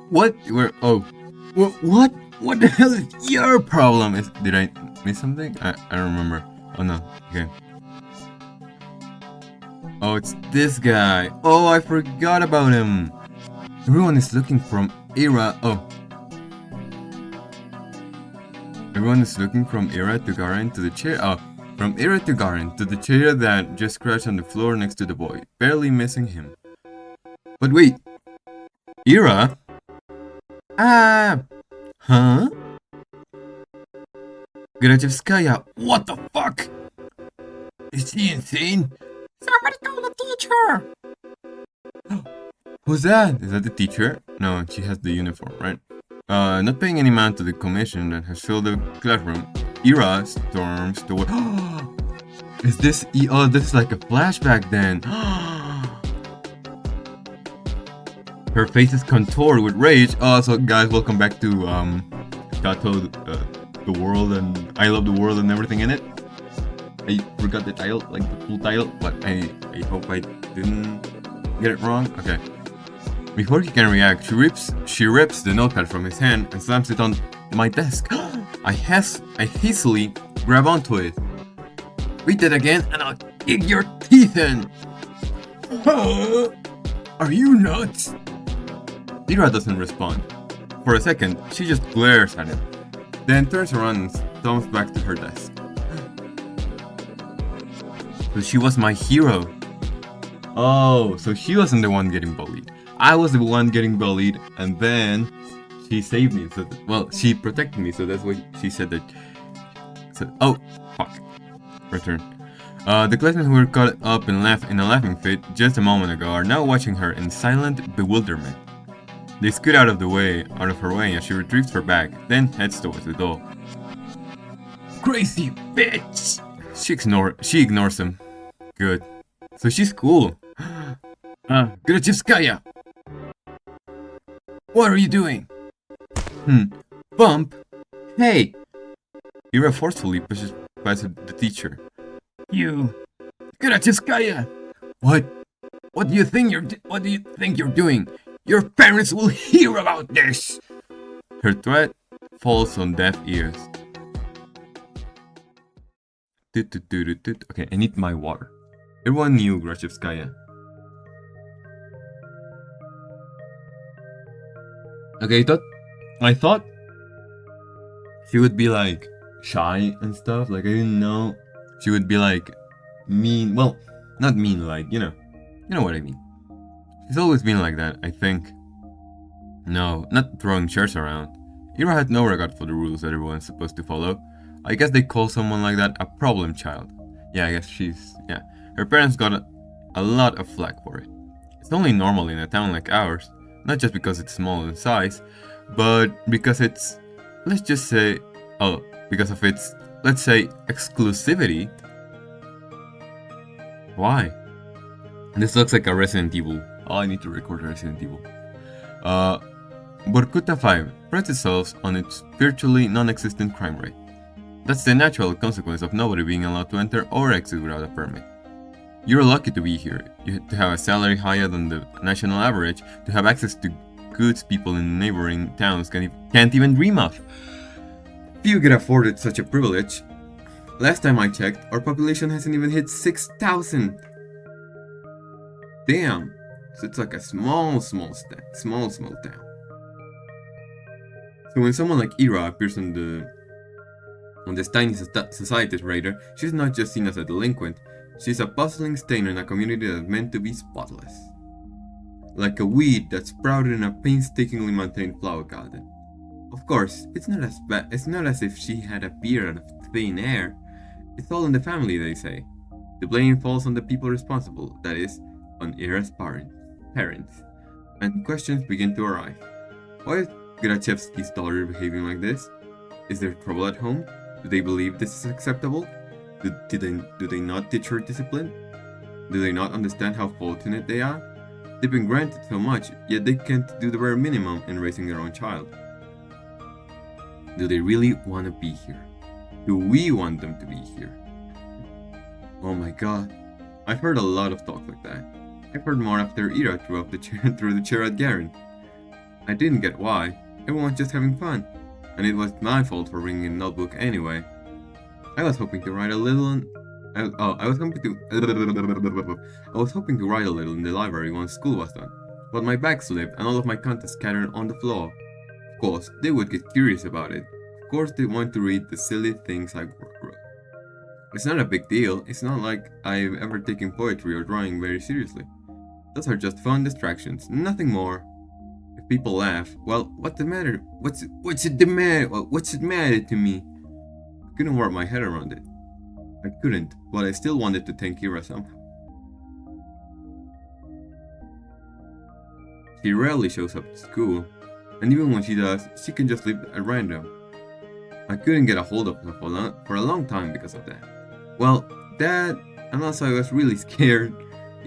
What? Where? Oh. What? What the hell is your problem? Did I miss something? I don't remember. Oh no. Okay. Oh, it's this guy. Oh, I forgot about him. Everyone is looking from IRA. Oh. Everyone is looking from IRA to Garen to the chair. Oh. From IRA to Garen to the chair that just crashed on the floor next to the boy, barely missing him. But wait. IRA? Ah. Huh? Grachevskaya, what the fuck? Is she insane? Somebody call the teacher! Who's that? Is that the teacher? No, she has the uniform, right? Not paying any mind to the commotion that has filled the classroom, Ira storms toward. Is this? Oh, this is like a flashback then. Her face is contoured with rage. Oh, so guys, welcome back to Z.A.T.O, the world, and I love the world and everything in it. I forgot the title, like the full title, but I hope I didn't get it wrong. Okay. Before he can react, she rips the notepad from his hand and slams it on my desk. I hastily grab onto it. Read it again and I'll kick your teeth in! Are you nuts? Ira doesn't respond. For a second, she just glares at him, then turns around and stomps back to her desk. So she was my hero. Oh, so she wasn't the one getting bullied. I was the one getting bullied, and then she saved me. So well, she protected me, so that's why she said that. So, oh, fuck. Return. The classmates who were caught up in a laughing fit just a moment ago are now watching her in silent bewilderment. They scoot out of her way as she retrieves her bag, then heads towards the door. Crazy bitch! She ignores him. Good. So she's cool. Grachevskaya! What are you doing? Bump! Hey! Ira forcefully pushes past the teacher. You... Grachevskaya! What? What do you think you're doing? Your parents will hear about this! Her threat falls on deaf ears. Okay, I need my water. Everyone knew Grachevskaya. Okay, I thought she would be like shy and stuff. Like I didn't know she would be like mean. Well, not mean, like you know what I mean. She's always been like that, I think. No, not throwing chairs around. Ira had no regard for the rules that everyone's supposed to follow. I guess they call someone like that a problem child. Yeah, I guess yeah. Her parents got a lot of flack for it. It's only normal in a town like ours, not just because it's small in size, but because it's, because of its, let's say, exclusivity. Why? This looks like a Resident Evil. Oh, I need to record Resident Evil. Vorkuta 5 prides itself on its virtually non-existent crime rate. That's the natural consequence of nobody being allowed to enter or exit without a permit. You're lucky to be here, to have a salary higher than the national average, to have access to goods people in neighboring towns can't even dream of. Few get afforded such a privilege. Last time I checked, our population hasn't even hit 6,000. Damn, so it's like a small town. So when someone like Ira appears on this tiny society's radar, she's not just seen as a delinquent, she's a bustling stain in a community that's meant to be spotless. Like a weed that's sprouted in a painstakingly maintained flower garden. Of course, it's not as if she had appeared out of thin air. It's all in the family, they say. The blame falls on the people responsible, that is, on Ira's parents. And questions begin to arrive. Why is Grachevsky's daughter behaving like this? Is there trouble at home? Do they believe this is acceptable? Do they not teach her discipline? Do they not understand how fortunate they are? They've been granted so much, yet they can't do the bare minimum in raising their own child. Do they really want to be here? Do we want them to be here? Oh my god. I've heard a lot of talk like that. I've heard more after Ira threw the chair at Garen. I didn't get why. Everyone's just having fun. And it was my fault for bringing a notebook anyway. I was hoping to write a little I was hoping to write a little in the library once school was done. But my bag slipped and all of my contents scattered on the floor. Of course, they would get curious about it. Of course, they want to read the silly things I wrote. It's not a big deal. It's not like I've ever taken poetry or drawing very seriously. Those are just fun distractions, nothing more. If people laugh, well, what's the matter? What's it matter to me? I couldn't wrap my head around it. I couldn't, but I still wanted to thank Kira somehow. She rarely shows up to school, and even when she does, she can just leave at random. I couldn't get a hold of her for a long time because of that. Well, that, and also I was really scared.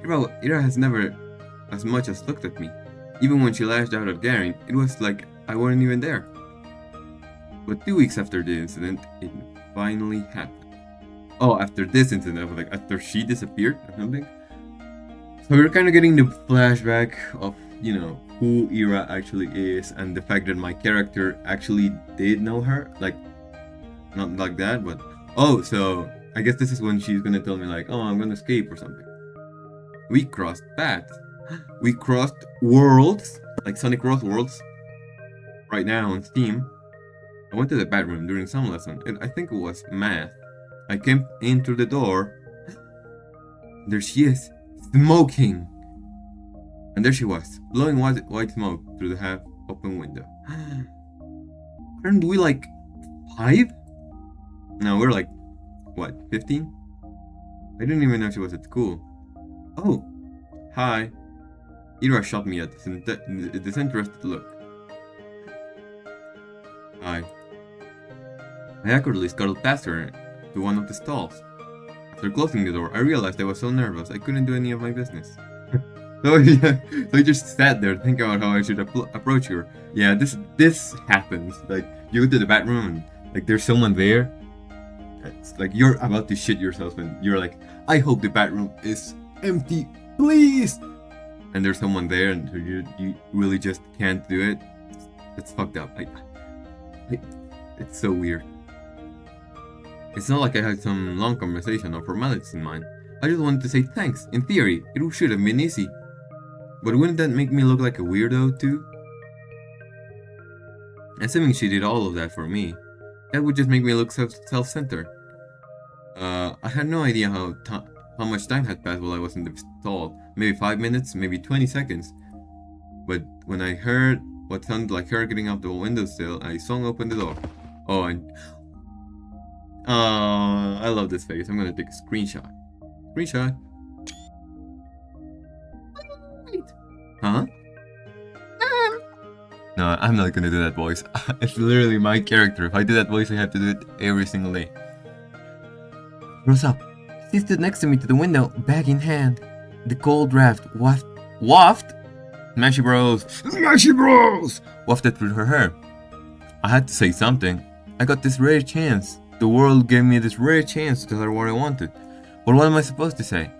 Ira has never as much as looked at me. Even when she lashed out at Garen, it was like I wasn't even there. But 2 weeks after the incident, it finally happened. Oh, after this incident, like after she disappeared or something. So we're kind of getting the flashback of, you know, who Ira actually is, and the fact that my character actually did know her. Like, not like that, but oh, so I guess this is when she's gonna tell me like, oh, I'm gonna escape or something. We crossed paths. We crossed worlds, like Sonic Cross Worlds. Right now on Steam. I went to the bathroom during some lesson, and I think it was math. I came in through the door. There she is, smoking. And there she was, blowing white smoke through the half-open window. Aren't we like 5? No, we're like, what, 15? I didn't even know she was at school. Oh, hi. Ira shot me a disinterested look. Hi. I awkwardly scuttled past her to one of the stalls. After closing the door, I realized I was so nervous I couldn't do any of my business. So I just sat there thinking about how I should approach her. Yeah, this happens. Like, you go to the bathroom and like there's someone there. It's like you're about to shit yourself and you're like, I hope the bathroom is empty, please. And there's someone there and you really just can't do it. It's fucked up. It's so weird. It's not like I had some long conversation or formalities in mind. I just wanted to say thanks. In theory, it should have been easy. But wouldn't that make me look like a weirdo too? Assuming she did all of that for me, that would just make me look self-centered. I had no idea how much time had passed while I was in the stall. Maybe 5 minutes, maybe 20 seconds. But when I heard what sounded like her getting out the windowsill, I swung open the door. Oh, and I love this face. I'm gonna take a screenshot. Screenshot. Huh? No, I'm not gonna do that voice. It's literally my character. If I do that voice, I have to do it every single day. Rose up. She stood next to me to the window, bag in hand. The cold draft wafted through her hair. I had to say something. I got this rare chance. The world gave me this rare chance to tell her what I wanted. But what am I supposed to say?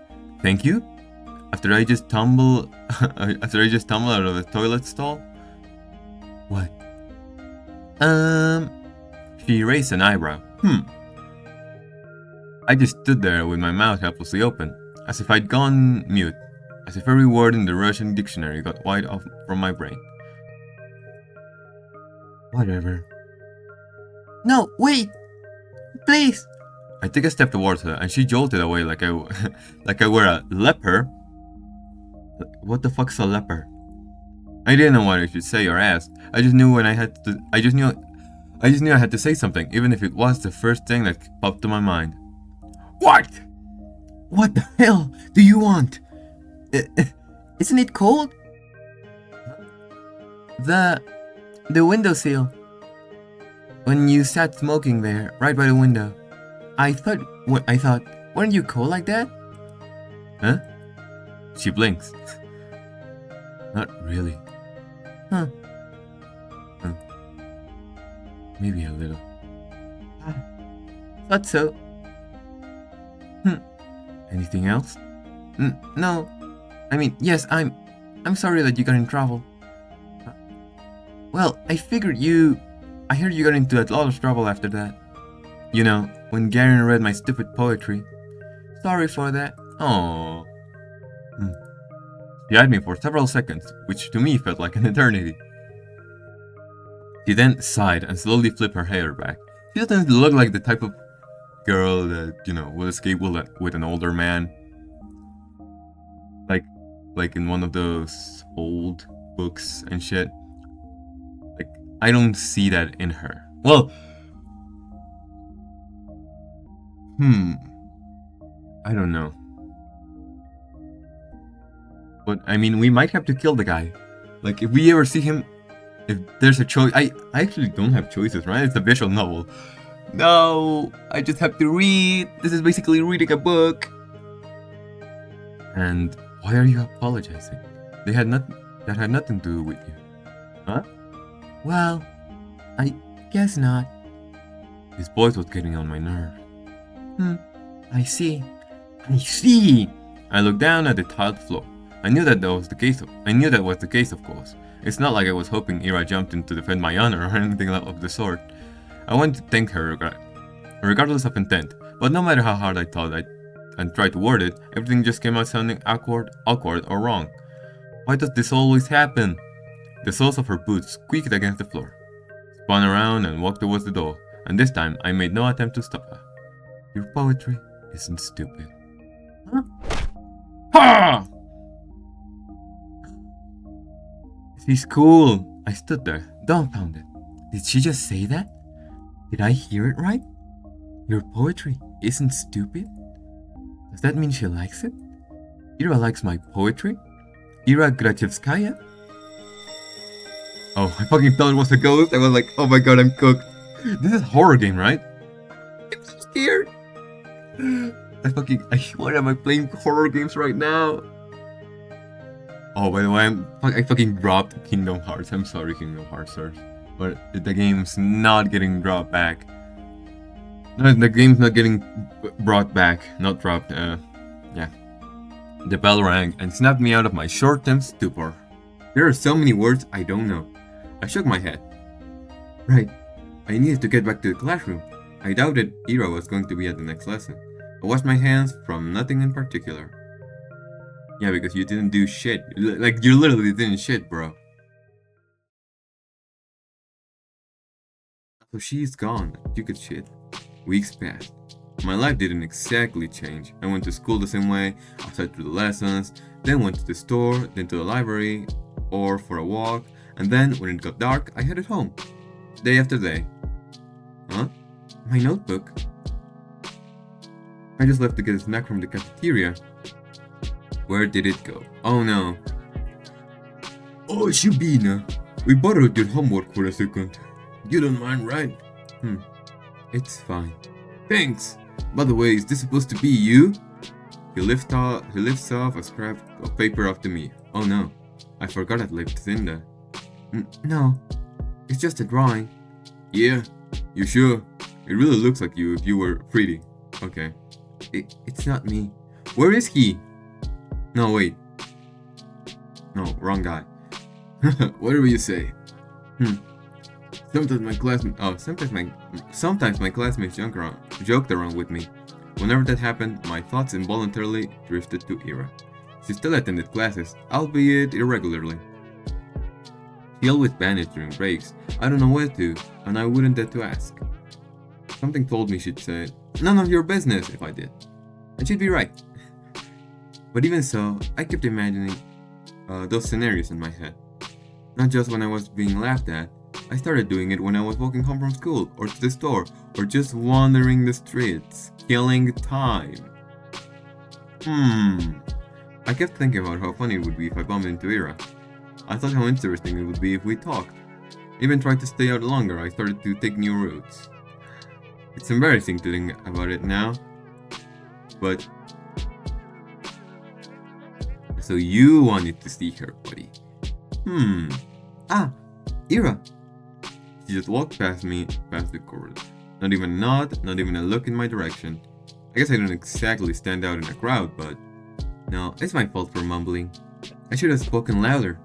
Thank you? After I just tumble out of the toilet stall? What? She raised an eyebrow. I just stood there with my mouth helplessly open, as if I'd gone mute, as if every word in the Russian dictionary got wiped off from my brain. Whatever. No, wait! Please! I took a step towards her, and she jolted away like I were a leper. What the fuck's a leper? I didn't know what I should say or ask. I just knew I had to say something, even if it was the first thing that popped to my mind. What? What the hell do you want? Isn't it cold? The windowsill. When you sat smoking there, right by the window, I thought, weren't you cold like that? Huh? She blinks. Not really. Huh. Maybe a little. Thought so. Anything else? No. I mean, yes, I'm sorry that you got in trouble. Well, I heard you got into a lot of trouble after that. You know, when Garen read my stupid poetry. Sorry for that. Aww. She eyed me for several seconds, which to me felt like an eternity. She then sighed and slowly flipped her hair back. She doesn't look like the type of girl that, will escape with an older man. Like in one of those old books and shit. Like, I don't see that in her. Well, I don't know. But, I mean, we might have to kill the guy. Like, if we ever see him, if there's a choice... I actually don't have choices, right? It's a visual novel. No, I just have to read. This is basically reading a book. And why are you apologizing? That had nothing to do with you. Huh? Well, I guess not. His voice was getting on my nerves. I see. I looked down at the tiled floor. I knew that was the case, of course. It's not like I was hoping Ira jumped in to defend my honor or anything of the sort. I wanted to thank her regardless of intent, but no matter how hard I thought and tried to word it, everything just came out sounding awkward or wrong. Why does this always happen? The soles of her boots squeaked against the floor. Spun around and walked towards the door, and this time I made no attempt to stop her. Your poetry isn't stupid. Huh? Ha! She's cool. I stood there, dumbfounded. Did she just say that? Did I hear it right? Your poetry isn't stupid? Does that mean she likes it? Ira likes my poetry? Ira Grachevskaya? Oh, I fucking thought it was a ghost. I was like, oh my god, I'm cooked. This is a horror game, right? I'm so scared. Why am I playing horror games right now? Oh, by the way, I fucking dropped Kingdom Hearts. I'm sorry, Kingdom Heartsers. But the game's not getting dropped back. No, the game's not getting brought back. Not dropped, yeah. The bell rang and snapped me out of my short-term stupor. There are so many words I don't know. I shook my head. Right. I needed to get back to the classroom. I doubted Ira was going to be at the next lesson. I washed my hands from nothing in particular. Yeah, because you didn't do shit. Like, you literally didn't shit, bro. So she's gone. You could shit. Weeks passed. My life didn't exactly change. I went to school the same way. I sat through the lessons, then went to the store, then to the library, or for a walk, and then, when it got dark, I headed home. Day after day. Huh? My notebook? I just left to get a snack from the cafeteria. Where did it go? Oh no. Oh, Shubina. We borrowed your homework for a second. You don't mind, right? It's fine. Thanks. By the way, is this supposed to be you? He lifts off a scrap of paper up to me. Oh no. I forgot I left it in there. No. It's just a drawing. Yeah. You sure? It really looks like you if you were pretty. Okay. It's not me. Where is he? No, wait. No, wrong guy. Whatever you say. Sometimes my classmates joked around with me. Whenever that happened, my thoughts involuntarily drifted to Ira. She still attended classes, albeit irregularly. She always vanished during breaks. I don't know where to, and I wouldn't dare to ask. Something told me she'd say, "None of your business," if I did. And she'd be right. But even so, I kept imagining those scenarios in my head. Not just when I was being laughed at. I started doing it when I was walking home from school, or to the store, or just wandering the streets, killing time. I kept thinking about how funny it would be if I bumped into Ira. I thought how interesting it would be if we talked. Even tried to stay out longer, I started to take new routes. It's embarrassing to think about it now, but... So you wanted to see her, buddy. Ira! She just walked past me, past the corridor. Not even a nod, not even a look in my direction. I guess I don't exactly stand out in a crowd, but... No, it's my fault for mumbling. I should have spoken louder.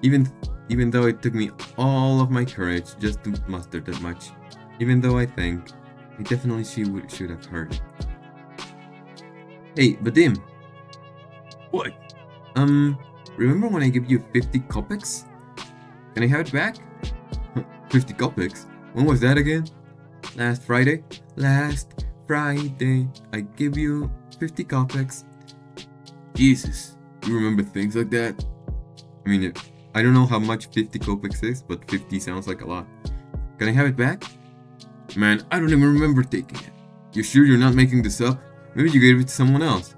Even Even though it took me all of my courage just to muster that much. Even though I think I definitely should have heard it. Hey, Vadim. What? Remember when I gave you 50 kopecks? Can I have it back? 50 kopecks? When was that again? Last Friday? Last Friday, I give you 50 kopecks. Jesus, you remember things like that? I mean, I don't know how much 50 kopecks is, but 50 sounds like a lot. Can I have it back? Man, I don't even remember taking it. You sure you're not making this up? Maybe you gave it to someone else.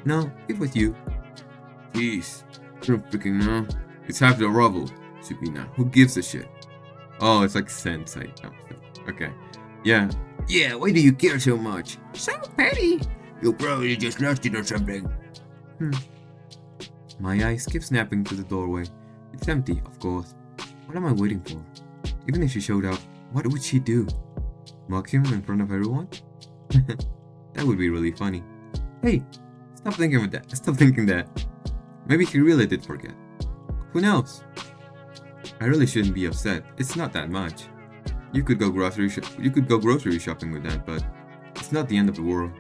No, it was you. Jeez, I don't freaking know. It's half the rubble, Supina. Who gives a shit? Oh, it's like cents. Okay. Yeah. Yeah, why do you care so much? So petty. You probably just lost it or something. My eyes keep snapping to the doorway. It's empty, of course. What am I waiting for? Even if she showed up, what would she do? Mock him in front of everyone? That would be really funny. Hey, stop thinking that. Stop thinking that. Maybe he really did forget. Who knows? I really shouldn't be upset. It's not that much. You could go grocery shopping with that, but it's not the end of the world.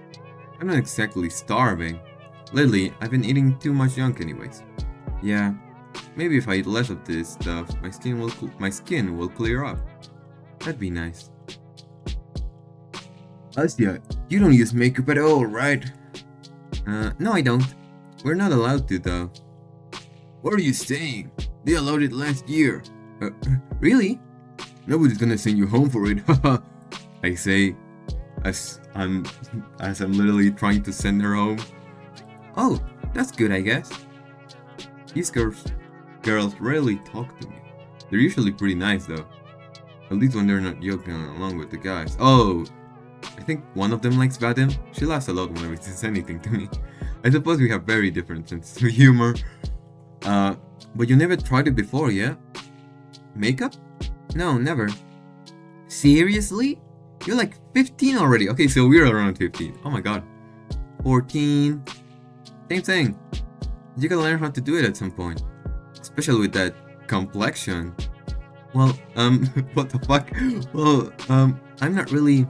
I'm not exactly starving. Lately, I've been eating too much junk anyways. Yeah, maybe if I eat less of this stuff, my skin will clear up. That'd be nice. Asya, you don't use makeup at all, right? No, I don't. We're not allowed to, though. What are you saying? They allowed it last year. Really? Nobody's gonna send you home for it, haha. I say, as I'm literally trying to send her home. Oh, that's good, I guess. These girls rarely talk to me. They're usually pretty nice, though. At least when they're not joking along with the guys. Oh, I think one of them likes Vadim. She laughs a lot whenever she says anything to me. I suppose we have very different senses of humor. But you never tried it before, yeah? Makeup? No, never. Seriously? You're like 15 already. Okay, so we're around 15. Oh my god. 14. Same thing. You gotta learn how to do it at some point. Especially with that complexion. Well, what the fuck? Well, I'm not really...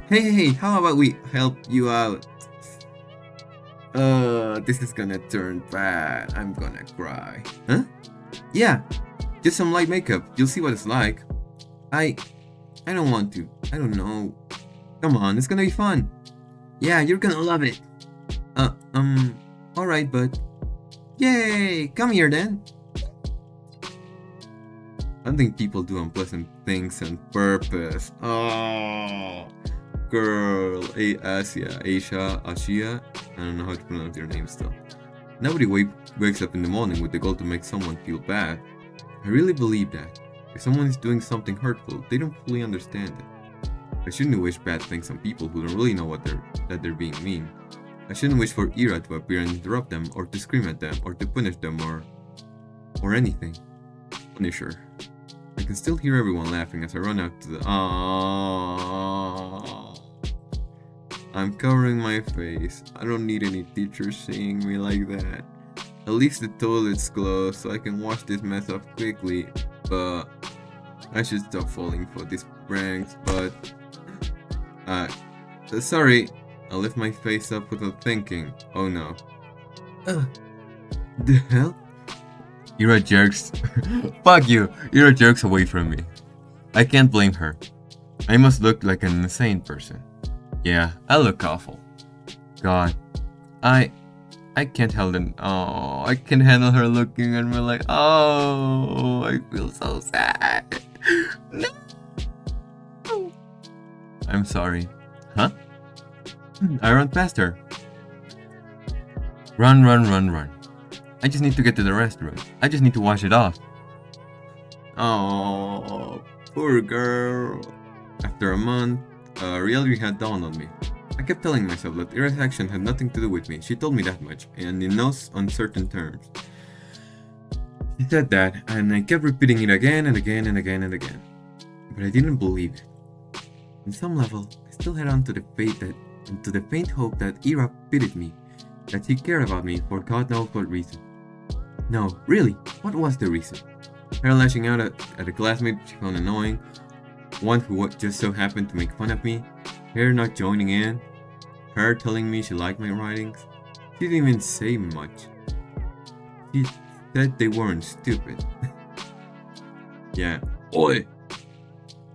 Hey, how about we help you out? This is gonna turn bad. I'm gonna cry. Huh? Yeah, just some light makeup. You'll see what it's like. I don't want to. I don't know. Come on, it's gonna be fun. Yeah, you're gonna love it. Alright, but... Yay! Come here then. I don't think people do unpleasant things on purpose. Oh, girl, Asia, I don't know how to pronounce your name still. Nobody wakes up in the morning with the goal to make someone feel bad. I really believe that. If someone is doing something hurtful, they don't fully understand it. I shouldn't wish bad things on people who don't really know that they're being mean. I shouldn't wish for Ira to appear and interrupt them, or to scream at them, or to punish them, or anything. Punisher. I can still hear everyone laughing as I run out to the... I'm covering my face. I don't need any teachers seeing me like that. At least the toilet's closed so I can wash this mess off quickly. But I should stop falling for these pranks, but... sorry. I lift my face up without thinking. Oh no. The hell? Ira jerks. Fuck you. Ira jerks away from me. I can't blame her. I must look like an insane person. Yeah, I look awful. God. I can't handle I can't handle her looking at me like, oh, I feel so sad. No. I'm sorry. Huh? I run past her. Run. I just need to get to the restroom. I just need to wash it off. Oh, poor girl. After a month, reality had dawned on me. I kept telling myself that Ira's action had nothing to do with me. She told me that much, and in no uncertain terms. She said that, and I kept repeating it again and again. But I didn't believe it. On some level, I still held on to the faint hope that Ira pitied me, that he cared about me for God knows what reason. No, really, what was the reason? Her lashing out at a classmate she found annoying, one who just so happened to make fun of me, her not joining in, her telling me she liked my writings. She didn't even say much. She said they weren't stupid. Yeah. Oi!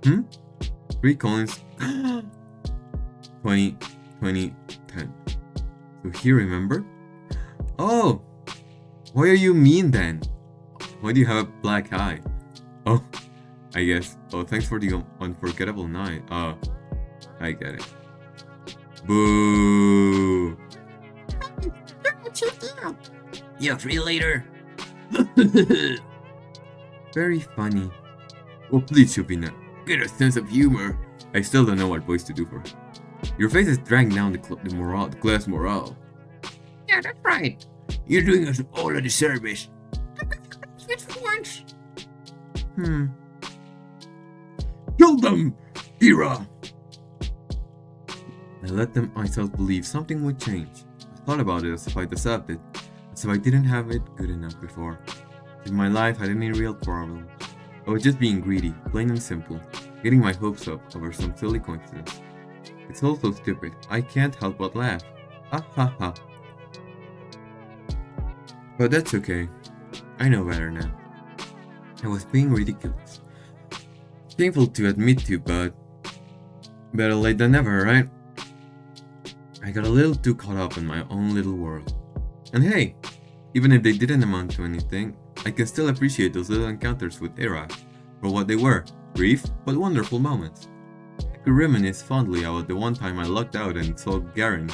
3 Collins 2010. So he remembered? Oh! Why are you mean then? Why do you have a black eye? Oh, I guess. Oh, thanks for the unforgettable night. Oh, I get it. Boo! You free later? Very funny. Oh, please, Shubina. Get a sense of humor. I still don't know what voice to do for her. Your face is dragging down the class morale. Yeah, that's right. You're doing us all a disservice. Switch for once. Kill them! IRA! I let myself believe something would change. I thought about it as if I deserved it, as if I didn't have it good enough before. If my life had any real problems, I was just being greedy, plain and simple, getting my hopes up over some silly coincidence. It's all so stupid, I can't help but laugh. Ha ha ha. But that's okay. I know better now. I was being ridiculous. Painful to admit to, but better late than never, right? I got a little too caught up in my own little world. And hey, even if they didn't amount to anything, I can still appreciate those little encounters with IRA for what they were, brief but wonderful moments. I could reminisce fondly about the one time I lucked out and saw Garen,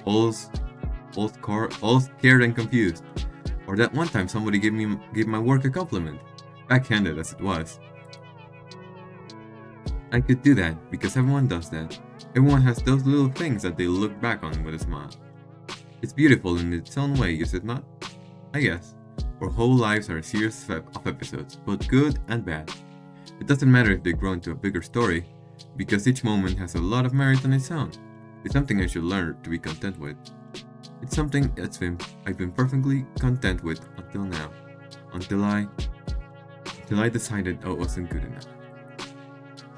all scared and confused, or that one time somebody gave my work a compliment, backhanded as it was. I could do that because everyone does that. Everyone has those little things that they look back on with a smile. It's beautiful in its own way, is it not? I guess. Our whole lives are a series of episodes, both good and bad. It doesn't matter if they grow into a bigger story, because each moment has a lot of merit on its own. It's something I should learn to be content with. It's something I've been perfectly content with until now. Until I decided I wasn't good enough.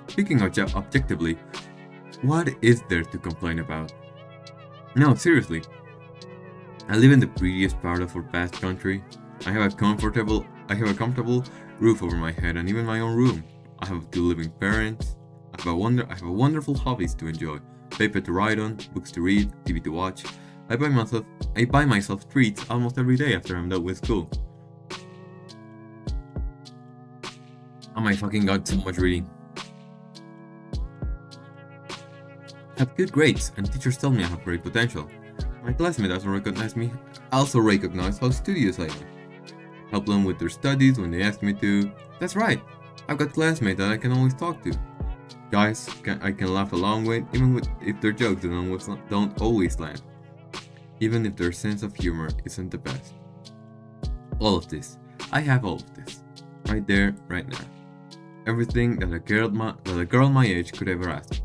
Speaking objectively, what is there to complain about? No, seriously. I live in the prettiest part of our vast country. I have a comfortable roof over my head and even my own room. I have 2 living parents. I have wonderful hobbies to enjoy. Paper to write on, books to read, TV to watch. I buy myself treats almost every day after I'm done with school. Oh my fucking god, so much reading. I have good grades, and teachers tell me I have great potential. My classmates also recognize how studious I am. Help them with their studies when they ask me to. That's right, I've got classmates that I can always talk to. Guys I can laugh along with, even if their jokes don't always land. Even if their sense of humor isn't the best. All of this. I have all of this. Right there, right now. Everything that a girl my age could ever ask.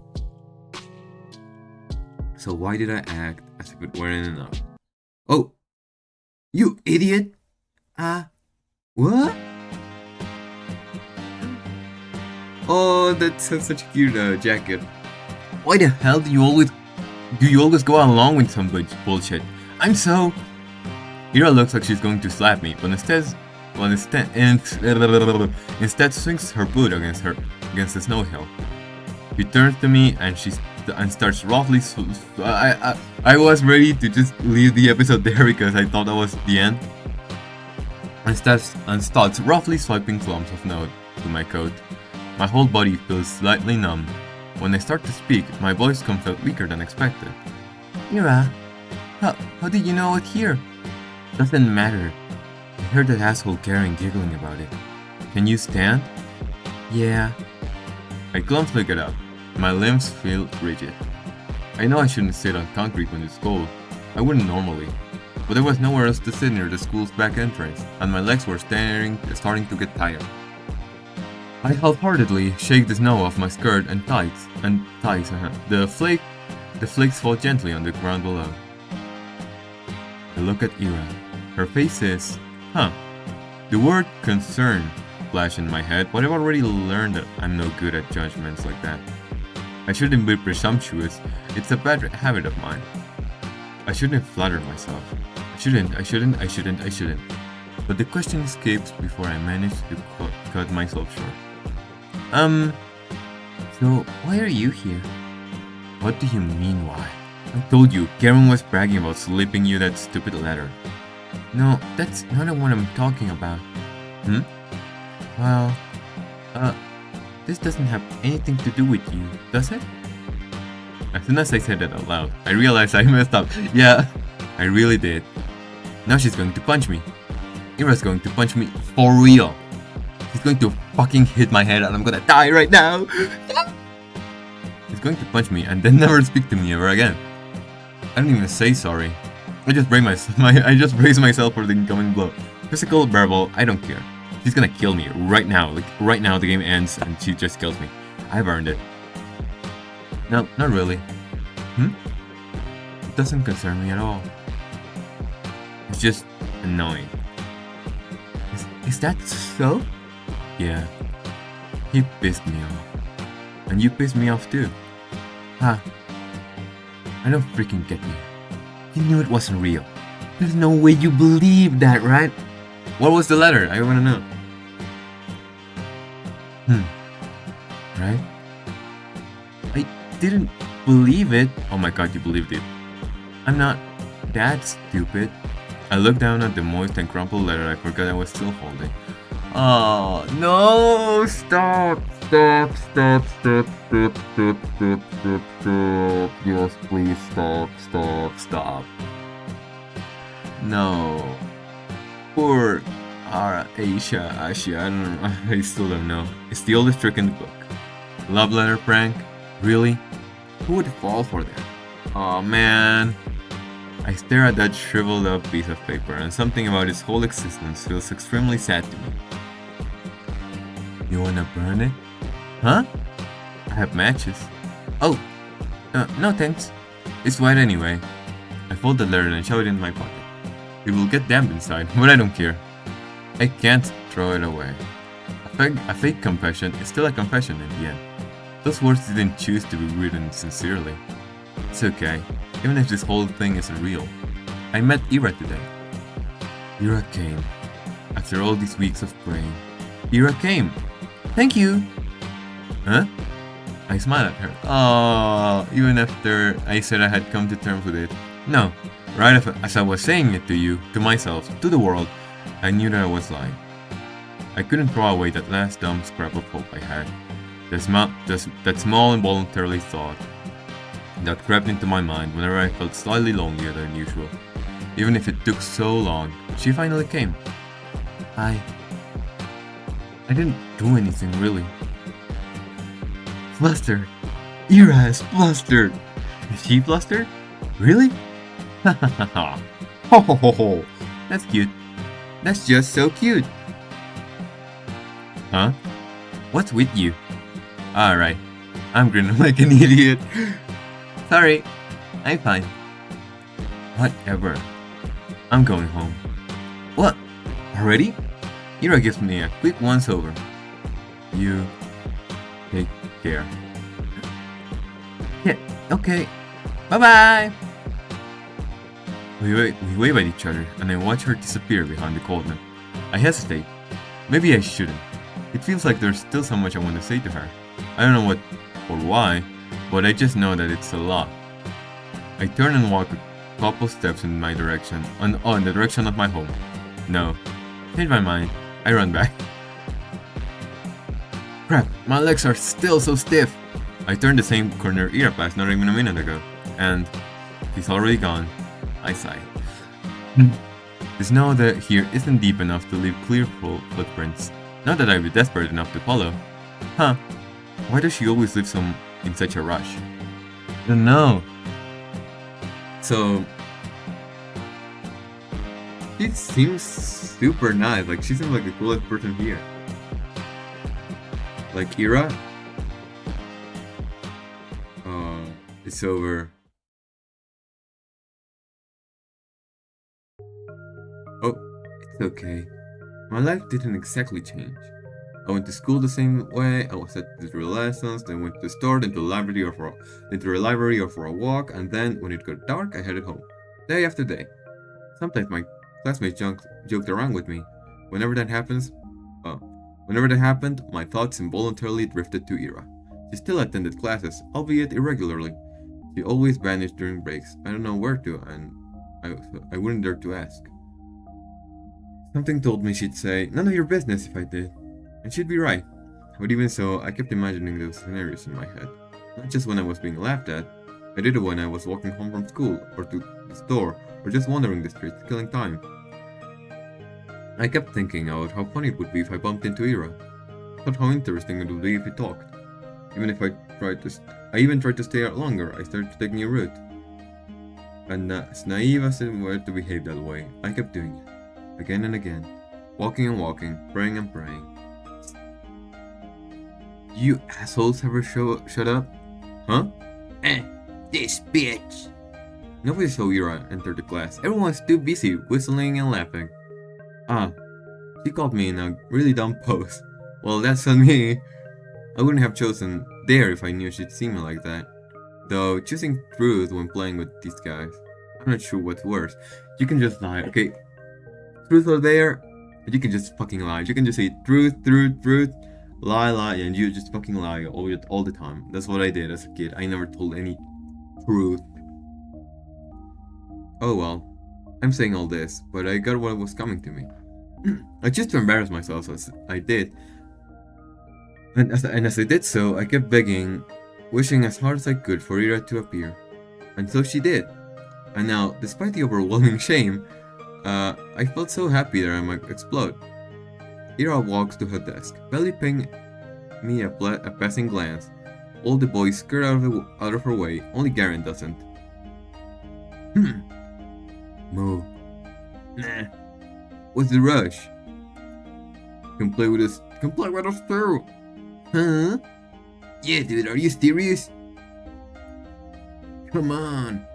So why did I act as if it weren't enough? Oh! You idiot! What? Oh, that's such a cute jacket. Why the hell do you always go along with some bullshit? Ira looks like she's going to slap me, but instead swings her boot against the snow hill. She turns to me and starts roughly. I was ready to just leave the episode there because I thought that was the end. And starts roughly swiping clumps of snow to my coat. My whole body feels slightly numb. When I start to speak, my voice comes out weaker than expected. Ira, how did you know it here? Doesn't matter. I heard that asshole Karen giggling about it. Can you stand? Yeah. I clumsily get up. My limbs feel rigid. I know I shouldn't sit on concrete when it's cold. I wouldn't normally. But there was nowhere else to sit near the school's back entrance, and my legs were starting to get tired. I half-heartedly shake the snow off my skirt and ties. The flakes fall gently on the ground below. I look at Ira. Her face is, The word concern flashed in my head, but I've already learned that I'm no good at judgments like that. I shouldn't be presumptuous, it's a bad habit of mine. I shouldn't flatter myself. I shouldn't. But the question escapes before I manage to cut myself short. So why are you here? What do you mean why? I told you, Karen was bragging about slipping you that stupid letter. No, that's not what I'm talking about. Well, this doesn't have anything to do with you, does it? As soon as I said that out loud, I realized I messed up. Yeah, I really did. Now she's going to punch me. Ira's going to punch me for real. She's going to fucking hit my head and I'm gonna die right now. She's going to punch me and then never speak to me ever again. I don't even say sorry. I just brace myself for the incoming blow. Physical, verbal, I don't care. She's gonna kill me right now. Like right now the game ends and she just kills me. I've earned it. No, not really. It doesn't concern me at all. It's just annoying. Is that so? Yeah. He pissed me off. And you pissed me off too. Huh. I don't freaking get you. You knew it wasn't real. There's no way you believed that, right? What was the letter? I wanna know. Right? I didn't believe it. Oh my god, you believed it. I'm not that stupid. I looked down at the moist and crumpled letter I forgot I was still holding. Oh, no! Stop! Yes, please stop. No. Poor Asia, I don't know. I still don't know. It's the oldest trick in the book. Love letter prank? Really? Who would fall for that? Oh man. I stare at that shriveled up piece of paper and something about its whole existence feels extremely sad to me. You wanna burn it? Huh? I have matches. Oh, no thanks. It's white anyway. I fold the letter and shove it in my pocket. It will get damp inside, but I don't care. I can't throw it away. A fake confession is still a confession in the end. Those words didn't choose to be written sincerely. It's okay, even if this whole thing isn't real. I met Ira today. Ira came. After all these weeks of praying, Ira came. Thank you. Huh? I smiled at her. Oh, even after I said I had come to terms with it. No, right as I was saying it to you, to myself, to the world, I knew that I was lying. I couldn't throw away that last dumb scrap of hope I had. That small involuntary thought that crept into my mind whenever I felt slightly lonelier than usual. Even if it took so long, she finally came. I didn't do anything really. Flustered. Ira is flustered. Is she flustered? Really? Ha ha ha ha. Ho ho ho ho. That's cute. That's just so cute. Huh? What's with you? Alright. I'm grinning like an idiot. Sorry. I'm fine. Whatever. I'm going home. What? Already? Ira gives me a quick once-over. You take care. Yeah, okay. Bye-bye! We wave at each other, and I watch her disappear behind the coldness. I hesitate. Maybe I shouldn't. It feels like there's still so much I want to say to her. I don't know what or why, but I just know that it's a lot. I turn and walk a couple steps in my direction, in the direction of my home. No. Change my mind. I run back. Crap, my legs are still so stiff. I turned the same corner Ira passed not even a minute ago, and he's already gone. I sigh. The snow here isn't deep enough to leave clear footprints. Not that I'd be desperate enough to follow. Huh. Why does she always live in such a rush? I don't know. So she seems super nice. Like she seems like the coolest person here. Like Ira. It's over. Oh, it's okay. My life didn't exactly change. I went to school the same way, I was at the drill lessons, then went to the store, then to the library or for a walk, and then, when it got dark, I headed home. Day after day. Sometimes my classmates joked around with me. Whenever that happens, oh, Whenever that happened, my thoughts involuntarily drifted to Ira. She still attended classes, albeit irregularly. She always vanished during breaks. I don't know where to, and I wouldn't dare to ask. Something told me she'd say, "None of your business," if I did. And she'd be right. But even so, I kept imagining those scenarios in my head. Not just when I was being laughed at. I did it when I was walking home from school, or to the store, or just wandering the streets, killing time. I kept thinking about how funny it would be if I bumped into Ira. I thought how interesting it would be if we talked. I even tried to stay out longer. I started to take a new route. And as naive as it were to behave that way, I kept doing it. Again and again. Walking and walking, praying and praying. You assholes ever shut up? Huh? This bitch. Nobody saw Ira enter the class. Everyone's too busy whistling and laughing. She called me in a really dumb pose. Well, that's on me. I wouldn't have chosen there if I knew she'd see me like that. Though, choosing truth when playing with these guys, I'm not sure what's worse. You can just lie, okay? Truth or dare, you can just fucking lie. You can just say truth, lie, and you just fucking lie all the time. That's what I did as a kid. I never told any truth. Oh well, I'm saying all this, but I got what was coming to me. I just to embarrass myself as I did. And as I did so, I kept begging, wishing as hard as I could for Ira to appear. And so she did. And now, despite the overwhelming shame, I felt so happy that I might explode. Ira walks to her desk, barely paying me a passing glance. All the boys skirt out of her way, only Garen doesn't. Move. Nah. What's the rush? Come play with us too. Huh? Yeah, dude, are you serious? Come on.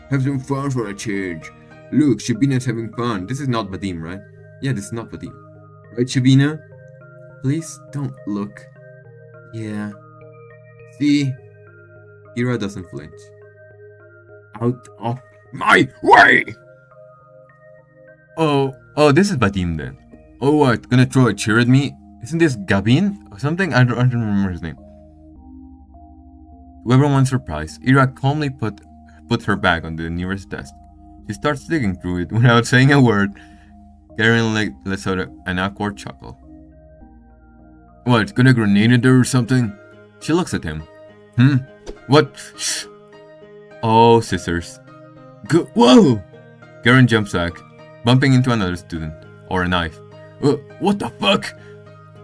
Have some fun for a change. Look, Shabina's having fun. This is not Vadim, right? Yeah, this is not Vadim. Right, Shabina? Please don't look. Yeah. See? Ira doesn't flinch. Out of my way! Oh, this is Vadim then. Oh, what? Gonna throw a chair at me? Isn't this Gabin or something? I don't remember his name. To everyone's surprise, Ira calmly put her bag on the nearest desk. She starts digging through it without saying a word. Garen lets out an awkward chuckle. What, got a grenade in there or something? She looks at him. What? Shh. Oh, scissors. Whoa! Garen jumps back, bumping into another student. Or a knife. What the fuck?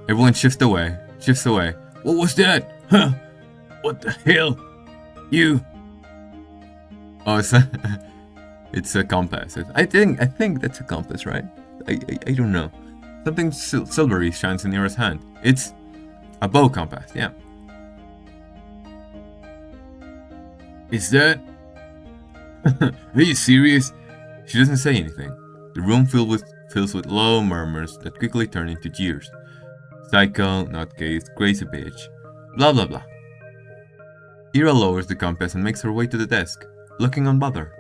Everyone shifts away. What was that? Huh? What the hell? You... Oh, it's a compass. I think that's a compass, right? I don't know. Something silvery shines in Ira's hand. It's a bow compass, yeah. Is that... Are you serious? She doesn't say anything. The room fills with low murmurs that quickly turn into jeers. Psycho, nutcase, crazy bitch, blah blah blah. Ira lowers the compass and makes her way to the desk, looking unbothered.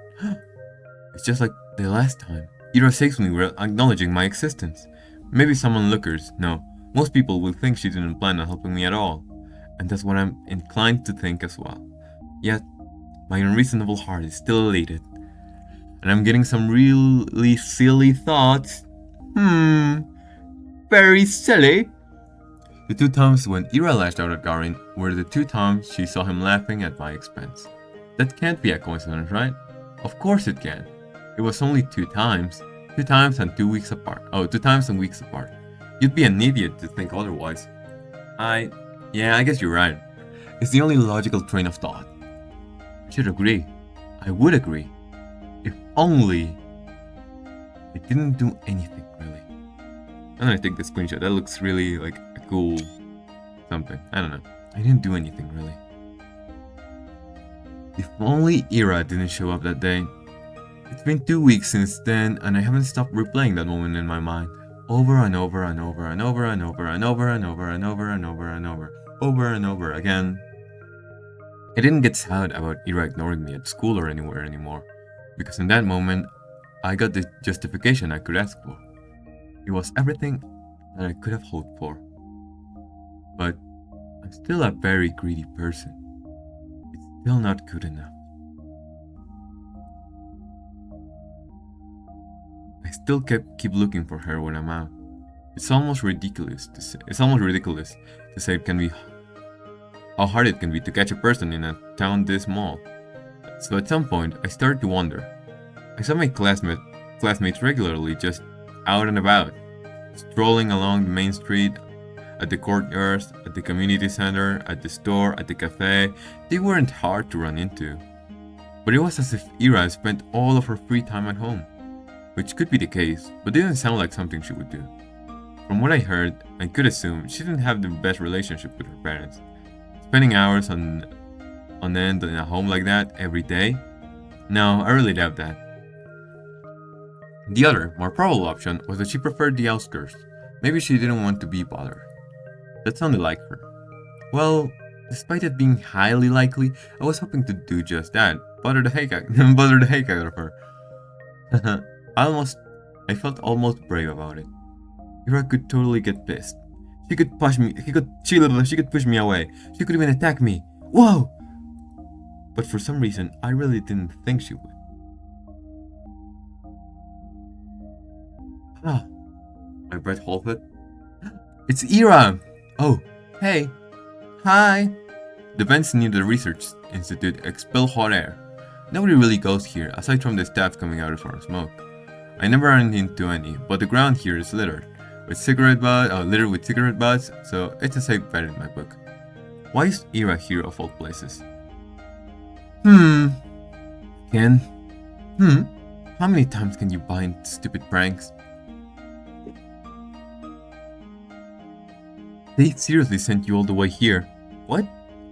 It's just like the last time. Ira saves me without acknowledging my existence. Maybe some onlookers, no, most people will think she didn't plan on helping me at all. And that's what I'm inclined to think as well. Yet, my unreasonable heart is still elated. And I'm getting some really silly thoughts. Very silly. The 2 times when Ira lashed out at Garen were the 2 times she saw him laughing at my expense. That can't be a coincidence, right? Of course it can. It was only 2 times. 2 times and 2 weeks apart. 2 times and weeks apart. You'd be an idiot to think otherwise. Yeah, I guess you're right. It's the only logical train of thought. I should agree. I would agree. If only I didn't do anything, really. I'm gonna take the screenshot. That looks really like a cool something. I don't know. I didn't do anything, really. If only Ira didn't show up that day. It's been 2 weeks since then, and I haven't stopped replaying that moment in my mind. over and over and over and over and over and over and over and over and over and over and over again. I didn't get sad about Ira ignoring me at school or anywhere anymore, because in that moment, I got the justification I could ask for. It was everything that I could have hoped for. But I'm still a very greedy person. It's still not good enough. I still keep looking for her when I'm out. It's almost ridiculous to say it can be how hard it can be to catch a person in a town this small. So at some point, I started to wonder. I saw my classmates regularly just out and about, strolling along the main street, at the courtyards, at the community center, at the store, at the cafe. They weren't hard to run into. But it was as if Ira spent all of her free time at home, which could be the case, but didn't sound like something she would do. From what I heard, I could assume she didn't have the best relationship with her parents. Spending hours on end in a home like that every day? No, I really doubt that. The other, more probable option was that she preferred the outskirts. Maybe she didn't want to be bothered. That sounded like her. Well, despite it being highly likely, I was hoping to do just that. Bother the heck out of her. I felt almost brave about it. Ira could totally get pissed. She could push me. She could push me away. She could even attack me. Whoa! But for some reason, I really didn't think she would. Ah, my breath halted. It's Ira! Oh, hey. Hi. The vents near the research institute expel hot air. Nobody really goes here, aside from the staff coming out for a smoke. I never ran into any, but the ground here is littered with cigarette butts, so it's a safe bet in my book. Why is Ira here of all places? Again? How many times can you buy into stupid pranks? They seriously sent you all the way here. What?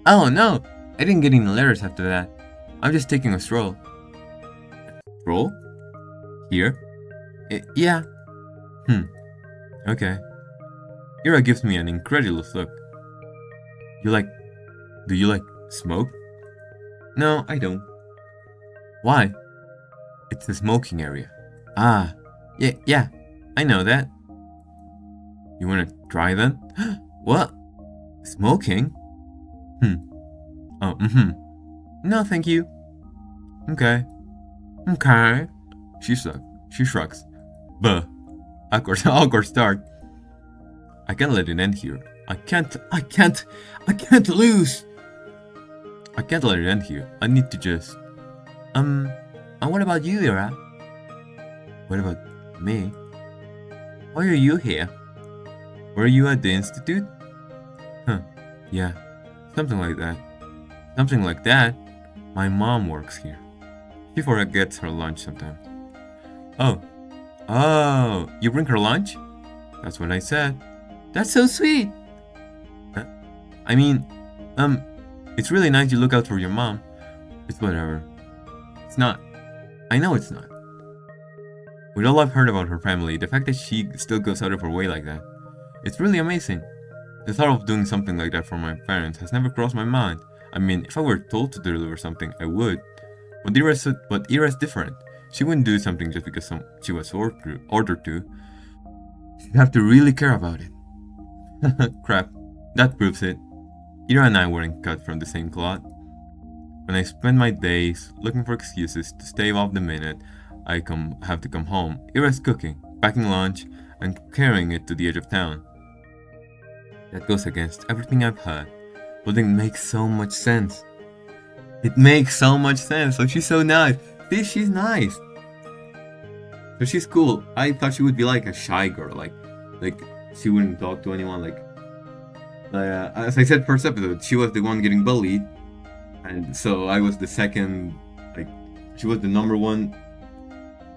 Oh no! I didn't get any letters after that. I'm just taking a stroll. A stroll? Here? Yeah. Okay. Ira gives me an incredulous look. Do you like smoke? No, I don't. Why? It's the smoking area. Ah, yeah, I know that. You wanna try then? What? Smoking? No, thank you. Okay. She shrugs. Buh. Awkward start. I can't let it end here. I can't lose. I can't let it end here. I need to just... And what about you, Ira? What about me? Why are you here? Were you at the institute? Yeah. Something like that. My mom works here. She forgets her lunch sometimes. Oh, you bring her lunch? That's what I said. That's so sweet. I mean, it's really nice you look out for your mom. It's whatever. It's not. I know it's not. With all I've heard about her family, the fact that she still goes out of her way like that, it's really amazing. The thought of doing something like that for my parents has never crossed my mind. I mean, if I were told to deliver something, I would. But Ira's different. She wouldn't do something just because she was ordered to. She'd have to really care about it. Crap. That proves it. Ira and I weren't cut from the same cloth. When I spend my days looking for excuses to stave off the minute I have to come home, Ira's cooking, packing lunch, and carrying it to the edge of town. That goes against everything I've heard, but it makes so much sense. So she's so nice. See, she's nice. So she's cool. I thought she would be like a shy girl, like she wouldn't talk to anyone. As I said first episode, she was the one getting bullied, and so I was the second. She was the number one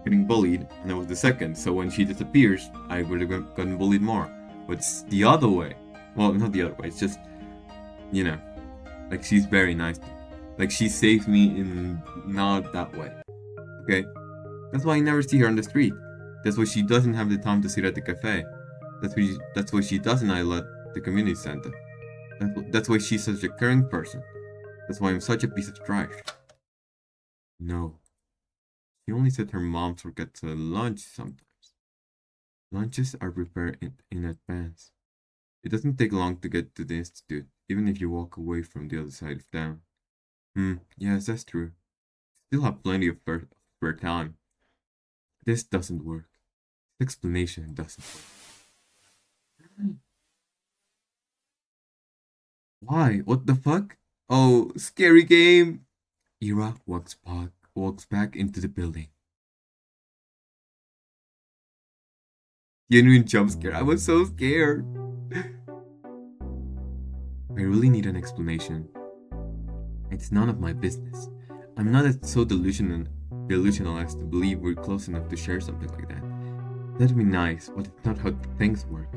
getting bullied, and I was the second. So when she disappears, I would have gotten bullied more. But it's the other way. Well, not the other way. It's just, she's very nice. She saved me in not that way. Okay? That's why I never see her on the street. That's why she doesn't have the time to sit at the cafe. That's why she doesn't idle the community center. That's why she's such a caring person. That's why I'm such a piece of trash. No. She only said her mom forgets her lunch sometimes. Lunches are prepared in advance. It doesn't take long to get to the institute, even if you walk away from the other side of town. Yes, that's true. Still have plenty of spare time. This doesn't work. This explanation doesn't work. Why? What the fuck? Oh, scary game! Ira walks back into the building. Genuine jump scare. I was so scared. I really need an explanation. It's none of my business. I'm not so delusional as to believe we're close enough to share something like that. That'd be nice, but it's not how things work.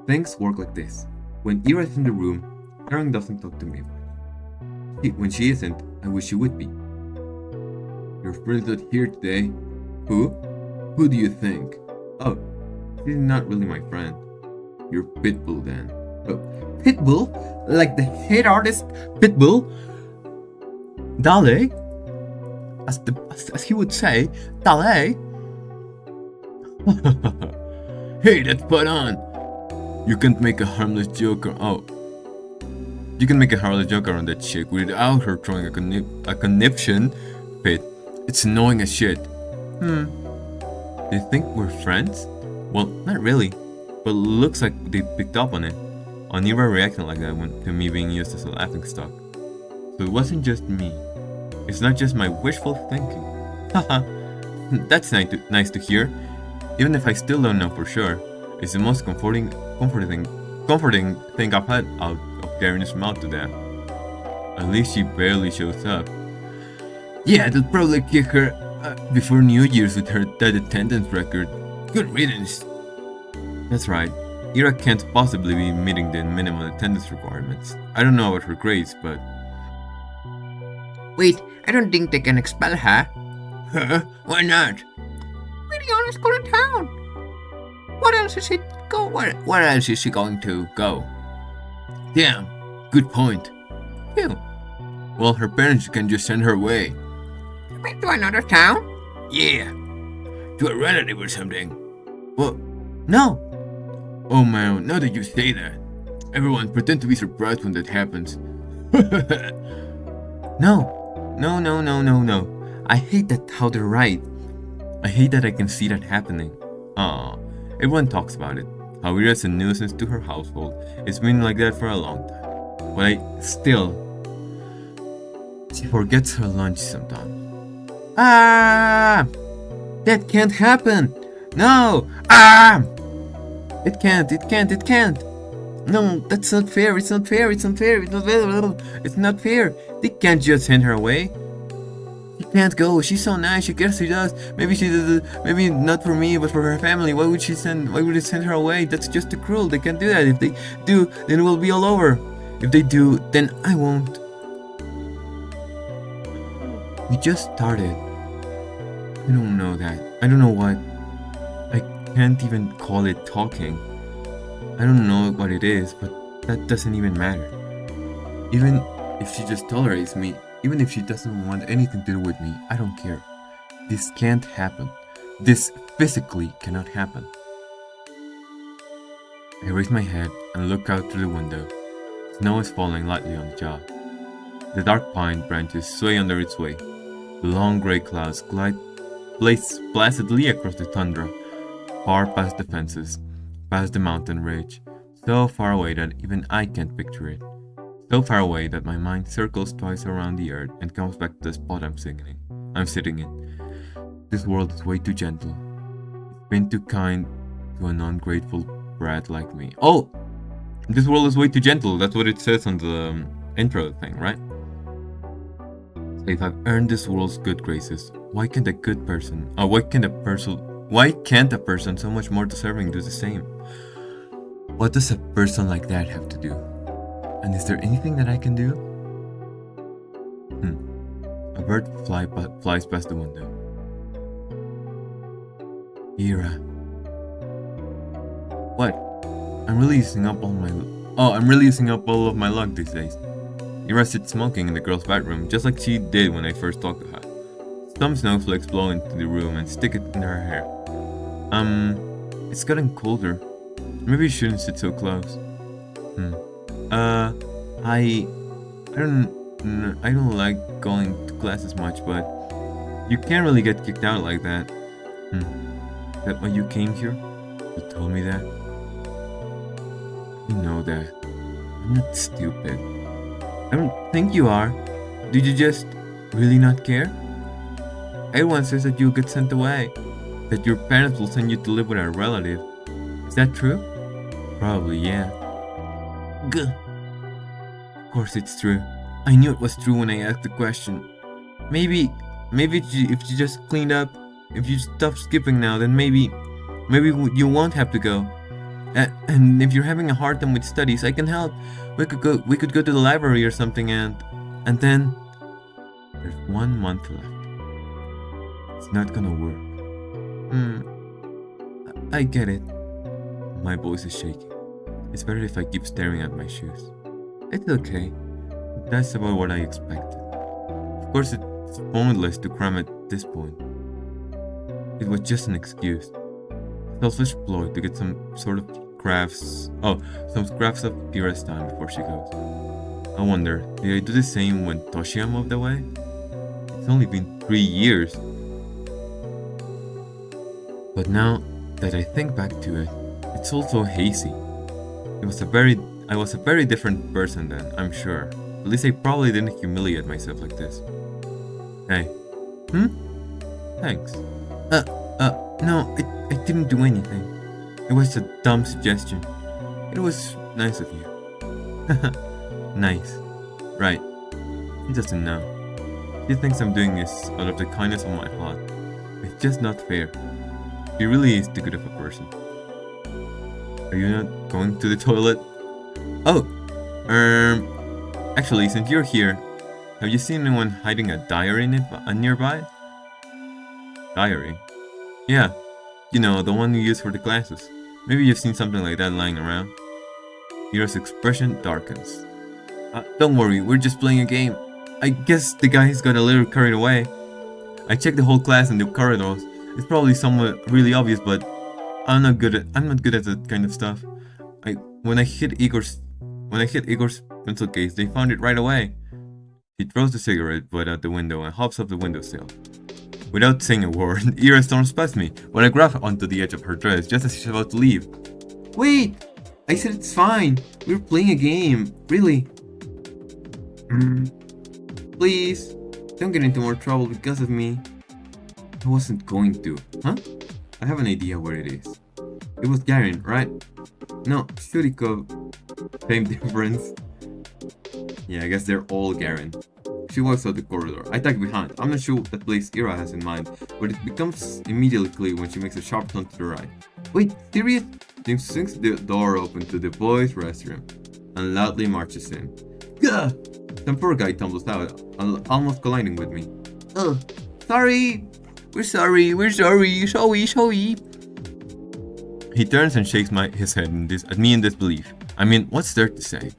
Things work like this. When Ira's in the room, Karen doesn't talk to me much. When she isn't, I wish she would be. Your friend's not here today. Who? Who do you think? Oh, she's not really my friend. You're Pitbull then. Oh, Pitbull? Like the hit artist Pitbull? Dale? As he would say, Dale? Hey, that's spot on. You can't make a harmless joke you can make a harmless joke around that chick without her throwing a conniption fit. It's annoying as shit. Do you think we're friends? Well, not really. But it looks like they picked up on it. On Ira reacting like that to me being used as a laughingstock. So it wasn't just me. It's not just my wishful thinking. Haha. That's nice to hear. Even if I still don't know for sure. It's the most comforting thing I've had out of Garen's mouth to death. At least she barely shows up. Yeah, they'll probably kick her before New Year's with that attendance record. Good riddance. That's right. Ira can't possibly be meeting the minimum attendance requirements. I don't know about her grades, but... Wait, I don't think they can expel her. Huh? Why not? Leon is going to town. What else is she going to go? Damn, good point. Phew. Well, her parents can just send her away. Wait, to another town? Yeah. To a relative or something. Well, no. Oh man, now that you say that. Everyone pretend to be surprised when that happens. No. I hate that how they're right. I hate that I can see that happening. Everyone talks about it. How Ira's a nuisance to her household. It's been like that for a long time. But she forgets her lunch sometimes. That can't happen. No. It can't. No, that's not fair. It's not fair. It's not fair. They can't just send her away. She can't go. She's so nice. I guess she does. Maybe she does. Maybe not for me, but for her family. Why would they send her away? That's just too cruel. They can't do that. If they do, then we'll be all over. If they do, then I won't. We just started. I don't know that. I don't know what. I can't even call it talking. I don't know what it is, but that doesn't even matter. Even if she just tolerates me, even if she doesn't want anything to do with me, I don't care. This can't happen. This physically cannot happen. I raise my head and look out through the window. Snow is falling lightly on the job. The dark pine branches sway under its weight. The long gray clouds glide placidly across the tundra, far past the fences, past the mountain ridge, so far away that even I can't picture it. So far away that my mind circles twice around the earth and comes back to the spot I'm sitting in. This world is way too gentle. It's been too kind to an ungrateful brat like me. Oh! This world is way too gentle. That's what it says on the intro thing, right? So if I've earned this world's good graces, why can't a person so much more deserving do the same? What does a person like that have to do? And is there anything that I can do? A bird flies past the window. Ira. What? I'm really using up all my... Oh, I'm really using up all of my luck these days. Ira sits smoking in the girl's bedroom, just like she did when I first talked to her. Some snowflakes blow into the room and stick it in her hair. It's getting colder. Maybe you shouldn't sit so close. I don't like going to classes much, but you can't really get kicked out like that. Is that why you came here? You told me that? You know that. I'm not stupid. I don't think you are. Did you just really not care? Everyone says that you'll get sent away. That your parents will send you to live with a relative. Is that true? Probably, yeah. Gah. Of course it's true. I knew it was true when I asked the question. Maybe if you just cleaned up, if you stop skipping now, then maybe you won't have to go. And if you're having a hard time with studies, I can help. We could go to the library or something, and then there's 1 month left. It's not gonna work. I get it. My voice is shaking. It's better if I keep staring at my shoes. It's okay. That's about what I expected. Of course, it's pointless to cram at this point. It was just an excuse. Selfish ploy to get some scraps of Kira's time before she goes. I wonder, did I do the same when Toshia moved away? It's only been 3 years. But now that I think back to it, it's all so hazy. I was a very different person then, I'm sure. At least I probably didn't humiliate myself like this. Hey. Thanks. No, I didn't do anything. It was a dumb suggestion. It was nice of you. Nice. Right. He doesn't know. He thinks I'm doing this out of the kindness of my heart. It's just not fair. He really is too good of a person. Are you not going to the toilet? Oh! Actually, since you're here, have you seen anyone hiding a diary nearby? Diary? Yeah. You know, the one you use for the classes. Maybe you've seen something like that lying around. Ira's expression darkens. Don't worry, we're just playing a game. I guess the guys got a little carried away. I checked the whole class in the corridors. It's probably somewhat really obvious, but I'm not good at that kind of stuff. When I hit Igor's pencil case, they found it right away. He throws the cigarette butt out the window and hops off the windowsill. Without saying a word, Ira storms past me, but I grab onto the edge of her dress just as she's about to leave. Wait! I said it's fine. We're playing a game. Really. Please, don't get into more trouble because of me. I wasn't going to. Huh? I have an idea where it is. It was Garen, right? No, Shuriko. Same difference. Yeah, I guess they're all Garen. She walks out the corridor. I tag behind. I'm not sure what place Ira has in mind, but it becomes immediately clear when she makes a sharp turn to the right. Wait, serious? James swings the door open to the boys' restroom and loudly marches in. Gah! Some poor guy tumbles out, almost colliding with me. Oh, sorry! We're sorry! He turns and shakes his head at me in disbelief. I mean, what's there to say?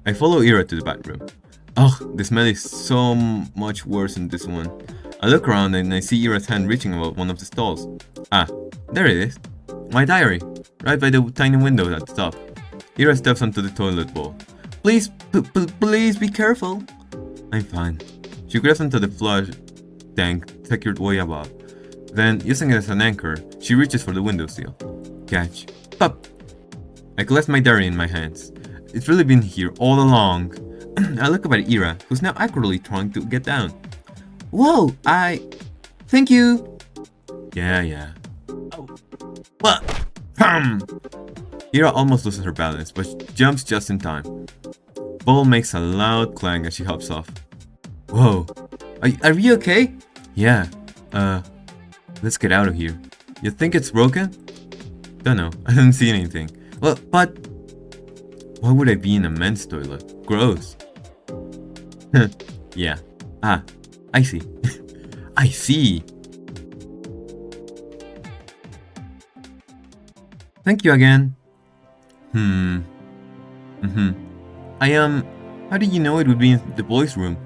I follow Ira to the bathroom. Ugh, the smell is so much worse in this one. I look around and I see Ira's hand reaching about one of the stalls. Ah, there it is. My diary, right by the tiny window at the top. Ira steps onto the toilet bowl. Please be careful. I'm fine. She grabs onto the flush tank secured way above. Then, using it as an anchor, she reaches for the windowsill. Catch. Pop! I collect my diary in my hands. It's really been here all along. I look up at Ira, who's now awkwardly trying to get down. Whoa, Thank you! Yeah. Oh. What? Ira almost loses her balance, but jumps just in time. Bowl makes a loud clang as she hops off. Whoa. Are you okay? Yeah. Let's get out of here. You think it's broken? Don't know. I didn't see anything. Well, but why would I be in a men's toilet? Gross. Yeah. I see. I see. Thank you again. How did you know it would be in the boys' room?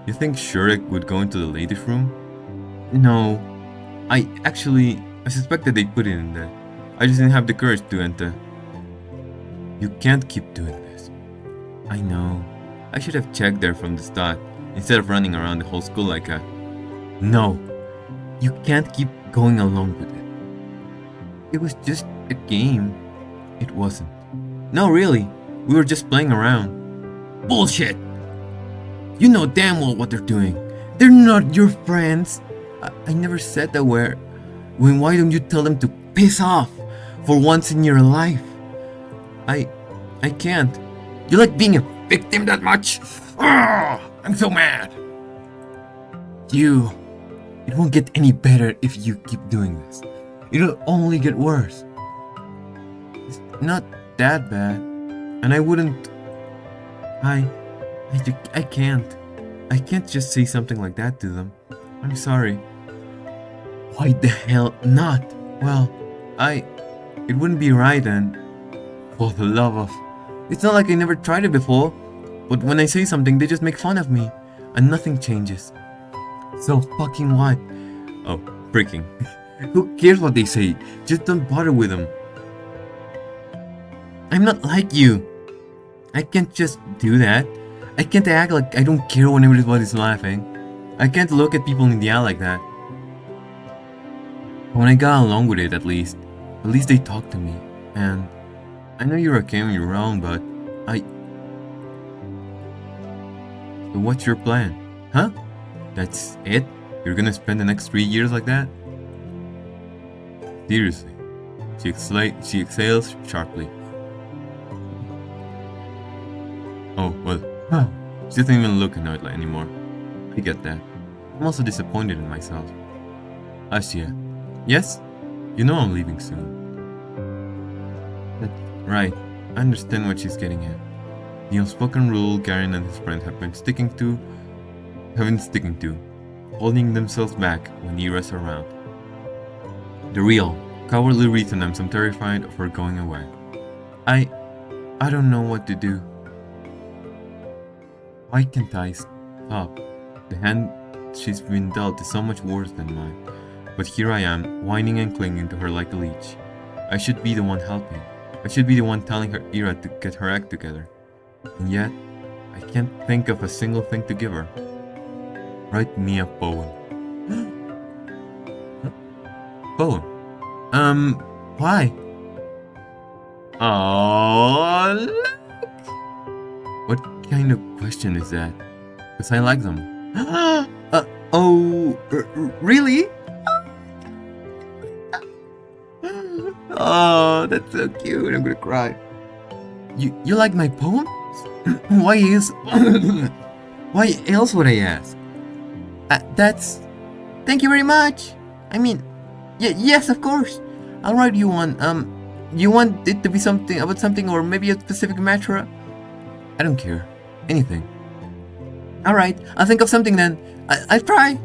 You think Shrek would go into the ladies' room? No. I suspected they'd put it in there. I just didn't have the courage to enter. You can't keep doing this. I know. I should have checked there from the start, instead of running around the whole school like a... No. You can't keep going along with it. It was just a game. It wasn't. No, really. We were just playing around. Bullshit! You know damn well what they're doing. They're not your friends. I never said that word. When why don't you tell them to piss off for once in your life? I can't. You like being a victim that much? I'm so mad. It won't get any better if you keep doing this. It'll only get worse. It's not that bad. And I wouldn't... I can't. I can't just say something like that to them. I'm sorry. Why the hell not? Well, it wouldn't be right then. For the love of... It's not like I never tried it before. But when I say something, they just make fun of me. And nothing changes. So fucking what? Oh, freaking. Who cares what they say? Just don't bother with them. I'm not like you. I can't just do that. I can't act like I don't care when everybody's laughing. I can't look at people in the eye like that. When I got along with it, at least they talked to me. And I know you're okay when you're around, but So what's your plan? Huh? That's it? You're gonna spend the next 3 years like that? Seriously. She exhales sharply. Oh, well. She doesn't even look annoyed anymore. I get that. I'm also disappointed in myself. Asya. Yes? You know I'm leaving soon. That's right. I understand what she's getting at. The unspoken rule Garen and his friend have been sticking to, holding themselves back when Ira's around. The real, cowardly reason I'm so terrified of her going away. I don't know what to do. Why can't I stop? The hand she's been dealt is so much worse than mine. But here I am, whining and clinging to her like a leech. I should be the one helping. I should be the one telling her Ira to get her act together. And yet, I can't think of a single thing to give her. Write me a poem. Poem? Why? Oh, look! What kind of question is that? Because I like them. Really? Oh, that's so cute. I'm gonna cry. You like my poem? Why else would I ask? Thank you very much. I mean, yes, of course. I'll write you one. You want it to be something about something or maybe a specific matter? I don't care. Anything. Alright, I'll think of something then. I'll try.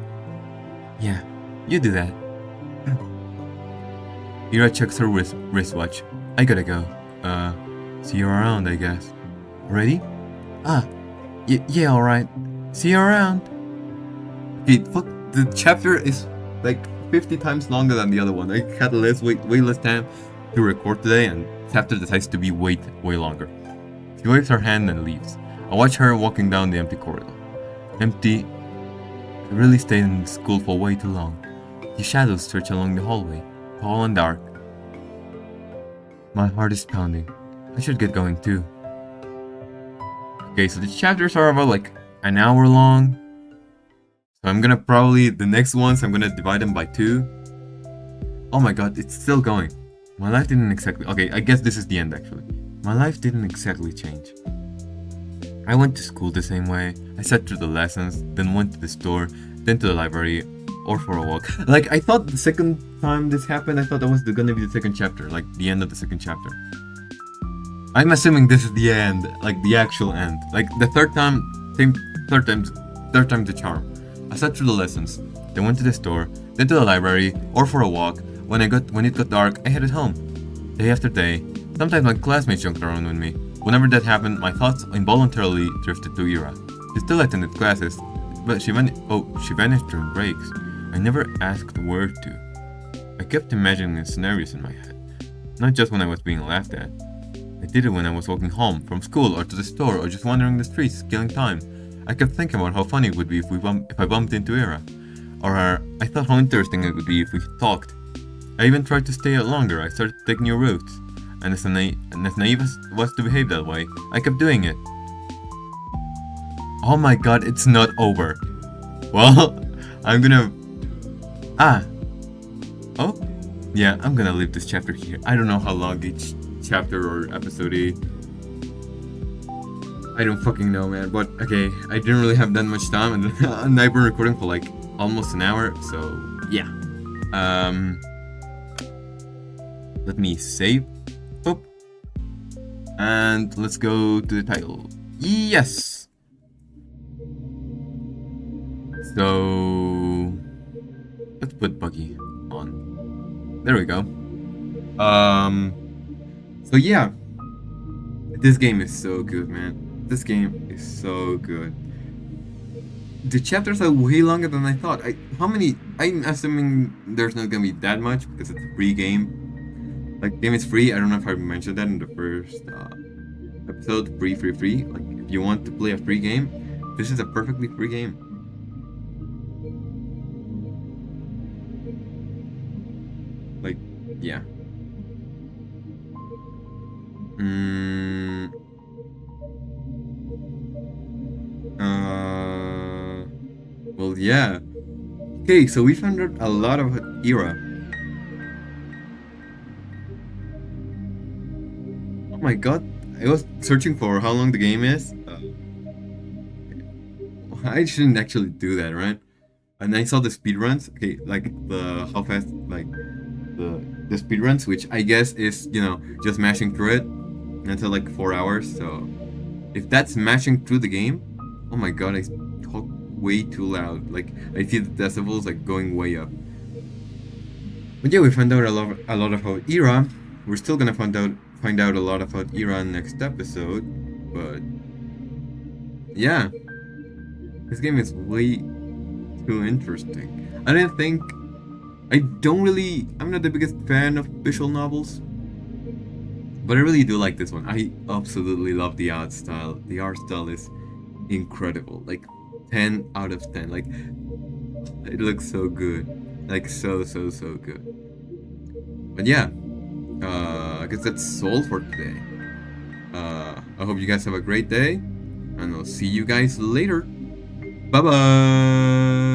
Yeah, you do that. Ira checks her wristwatch. I gotta go. See you around, I guess. Ready? Yeah, alright. See you around. Okay, fuck, the chapter is like 50 times longer than the other one. I had way less time to record today, and the chapter decides to be way longer. She waves her hand and leaves. I watch her walking down the empty corridor. Empty. I really stayed in school for way too long. The shadows stretch along the hallway, tall and dark. My heart is pounding. I should get going too. Okay, so the chapters are about like an hour long. So I'm gonna the next ones, I'm gonna divide them by 2. Oh my god, it's still going. My life didn't exactly... Okay, I guess this is the end actually. My life didn't exactly change. I went to school the same way. I sat through the lessons, then went to the store, then to the library, or for a walk. Like, I thought the second time this happened, I thought that was gonna be the second chapter, like the end of the second chapter. I'm assuming this is the end, like the actual end. Like the third time's the charm. I sat through the lessons, then went to the store, then to the library, or for a walk. When it got dark, I headed home. day after day. Sometimes my classmates joked around with me. Whenever that happened, my thoughts involuntarily drifted to Ira. She still attended classes, but she vanished during breaks. I never asked where to. I kept imagining scenarios in my head, not just when I was being laughed at. I did it when I was walking home, from school, or to the store, or just wandering the streets, killing time. I kept thinking about how funny it would be if I bumped into Ira. Or I thought how interesting it would be if we talked. I even tried to stay out longer. I started to take new routes. And as naive as it was to behave that way, I kept doing it. Oh my god, it's not over. Well, I'm gonna... Oh? Yeah, I'm gonna leave this chapter here. I don't know how long each chapter or episode is. I don't fucking know, man. But, okay, I didn't really have that much time. And I've been recording for like almost an hour, so yeah. Let me save. Boop. And let's go to the title. Yes! So let's put Buggy on. There we go. So yeah. This game is so good, man. This game is so good. The chapters are way longer than I thought. I'm assuming there's not gonna be that much because it's a free game. Like, game is free. I don't know if I mentioned that in the first episode. Free. Like, if you want to play a free game, this is a perfectly free game. Like, yeah. Well, yeah. Okay, so we found out a lot of IRA. Oh my god, I was searching for how long the game is. I shouldn't actually do that, right? And I saw the speedruns. Okay, like the how fast, like the speedruns, which I guess is, you know, just mashing through it until like 4 hours. So if that's mashing through the game, oh my god, I talk way too loud. Like, I see the decibels like going way up. But yeah, we found out a lot about IRA. We're still gonna find out a lot about IRA next episode. But yeah, this game is way too interesting. I'm not the biggest fan of visual novels, but I really do like this one. I absolutely love the art style. The art style is incredible. Like 10 out of 10. Like, it looks so good. Like, so good. But yeah, I guess that's all for today. I hope you guys have a great day, and I'll see you guys later. Bye bye.